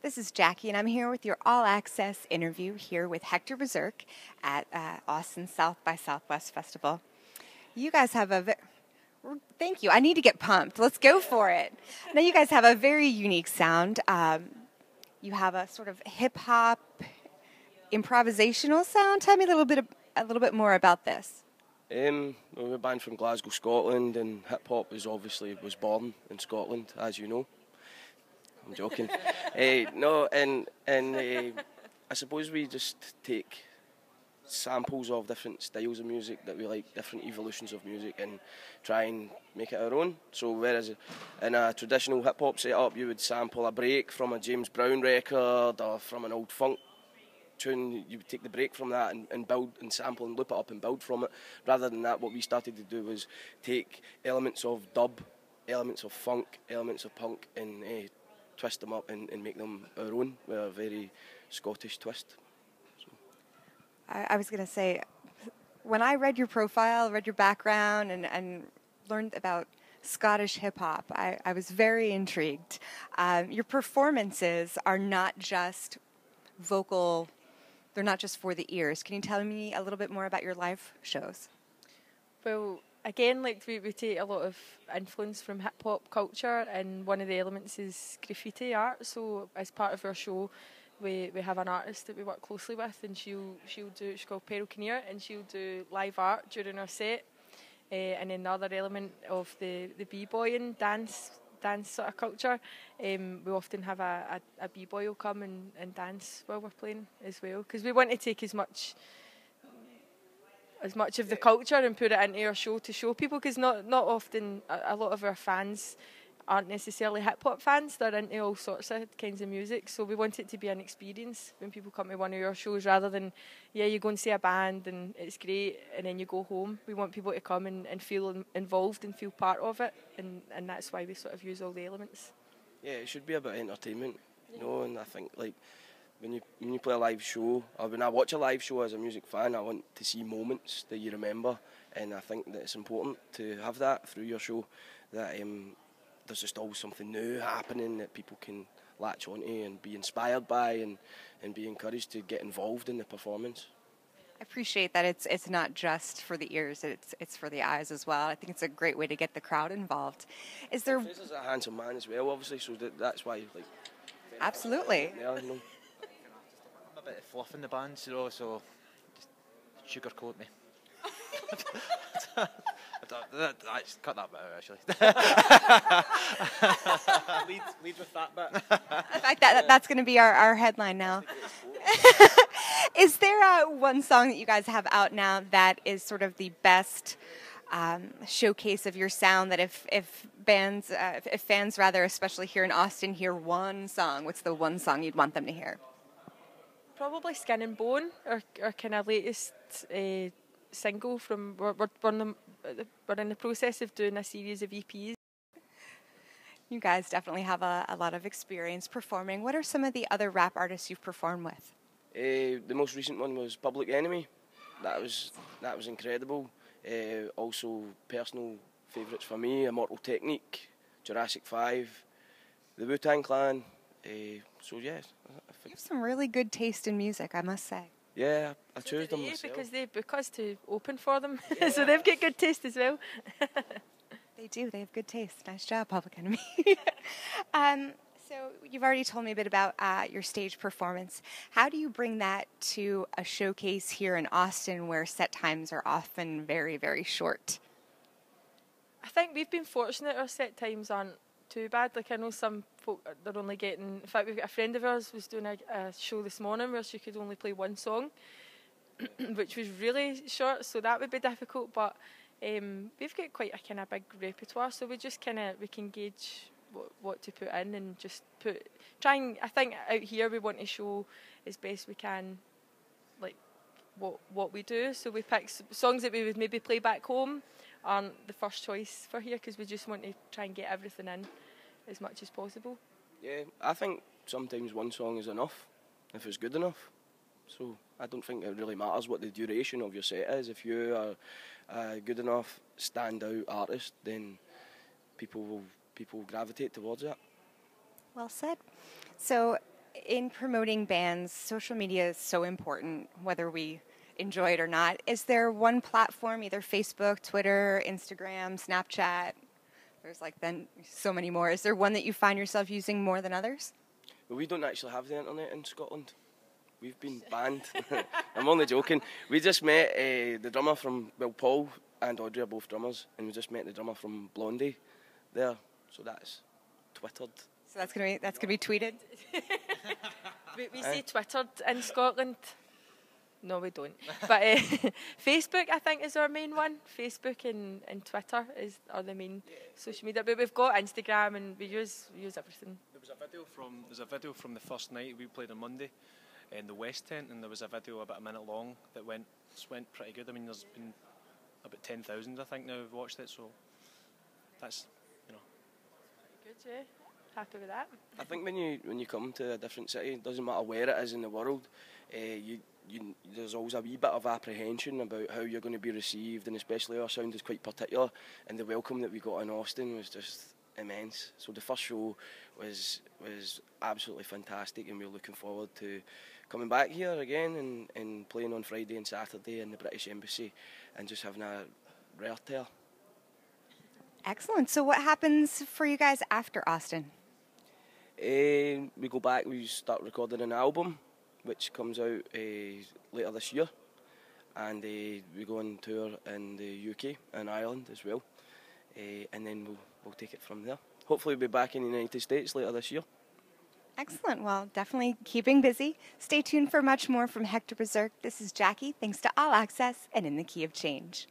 This is Jackie, and I'm here with your all-access interview here with Hector Bizerk at Austin South by Southwest Festival. You guys have thank you. I need to get pumped. Let's go for it. Now, you guys have a very unique sound. You have a sort of hip-hop, improvisational sound. Tell me a little bit more about this. Well, we're a band from Glasgow, Scotland, and hip-hop was born in Scotland, as you know. I'm joking. I suppose we just take samples of different styles of music that we like, different evolutions of music, and try and make it our own. So whereas in a traditional hip-hop setup, you would sample a break from a James Brown record or from an old funk tune, you would take the break from that and build and sample and loop it up and build from it. Rather than that, what we started to do was take elements of dub, elements of funk, elements of punk, and twist them up and make them our own with a very Scottish twist. So. I was going to say, when I read your profile, read your background, and learned about Scottish hip-hop, I was very intrigued. Your performances are not just vocal, they're not just for the ears. Can you tell me a little bit more about your live shows? Well, again, like we take a lot of influence from hip-hop culture, and one of the elements is graffiti art. So as part of our show, we have an artist that we work closely with, and she's called Pearl Kinnear, and she'll do live art during our set. And then the other element of the b-boying dance sort of culture, we often have a b-boy will come and dance while we're playing as well, because we want to take as much of the culture and put it into our show to show people, because not often a lot of our fans aren't necessarily hip-hop fans, they're into all sorts of kinds of music, so we want it to be an experience when people come to one of our shows, rather than, you go and see a band and it's great and then you go home. We want people to come and feel involved and feel part of it, and that's why we sort of use all the elements. Yeah, it should be about entertainment, and I think like when you play a live show, or when I watch a live show as a music fan, I want to see moments that you remember, and I think that it's important to have that through your show, that there's just always something new happening that people can latch onto and be inspired by, and be encouraged to get involved in the performance. I appreciate that it's not just for the ears, it's for the eyes as well. I think it's a great way to get the crowd involved. Is there... Fraser's a handsome man as well, obviously, so that's why... Absolutely. Yeah, I know. I'm a bit of fluff in the band, so just sugarcoat me. Cut that bit out, actually. lead with that bit. In fact, that's going to be our headline now. Is there one song that you guys have out now that is sort of the best showcase of your sound, that if fans, especially here in Austin, hear one song, what's the one song you'd want them to hear? Probably Skin and Bone, our kind of latest single from... We're in the process of doing a series of EPs. You guys definitely have a lot of experience performing. What are some of the other rap artists you've performed with? The most recent one was Public Enemy. That was incredible. Also, personal favourites for me: Immortal Technique, Jurassic 5, the Wu-Tang Clan. So yeah, you have some really good taste in music, I must say. Yeah, I chose them myself. Because they book us to open for them, yeah. So they've got good taste as well. They do. They have good taste. Nice job, Public Enemy. So you've already told me a bit about your stage performance. How do you bring that to a showcase here in Austin, where set times are often very, very short? I think we've been fortunate. Our set times aren't too bad. Like, I know some folk, they're only getting... In fact, we've got a friend of ours was doing a show this morning where she could only play one song, which was really short, so that would be difficult. But we've got quite a kind of big repertoire, so we just we can gauge what to put in, and just I think out here we want to show as best we can, like what we do. So we pick songs that we would maybe play back home aren't the first choice for here, because we just want to try and get everything in as much as possible. Yeah, I think sometimes one song is enough if it's good enough. So I don't think it really matters what the duration of your set is. If you are a good enough standout artist, then people gravitate towards it. Well said. So in promoting bands, social media is so important, whether we enjoy it or not. Is there one platform, either Facebook, Twitter, Instagram, Snapchat? There's like then so many more. Is there one that you find yourself using more than others? Well, we don't actually have the internet in Scotland. We've been banned. I'm only joking. We just met the drummer from, well, Paul and Audrey are both drummers, and we just met the drummer from Blondie there. So that's Twittered. So that's gonna be tweeted. We say Twittered in Scotland. No, we don't. But Facebook, I think, is our main one. Facebook and Twitter are the main social media. But we've got Instagram, and we use everything. There's a video from the first night we played on Monday in the West Tent, and there was a video about a minute long that went pretty good. I mean, there's been about 10,000, I think, now who've watched it. So that's, Good, yeah. Happy with that. I think when you come to a different city, it doesn't matter where it is in the world, there's always a wee bit of apprehension about how you're going to be received, and especially our sound is quite particular, and the welcome that we got in Austin was just immense. So the first show was absolutely fantastic, and we're looking forward to coming back here again and playing on Friday and Saturday in the British Embassy and just having a rare tear. Excellent. So what happens for you guys after Austin? We go back, we start recording an album which comes out later this year, and we go on tour in the UK and Ireland as well, and then we'll take it from there. Hopefully we'll be back in the United States later this year. Excellent. Well, definitely keeping busy. Stay tuned for much more from Hector Bizerk. This is Jackie. Thanks to All Access and In the Key of Change.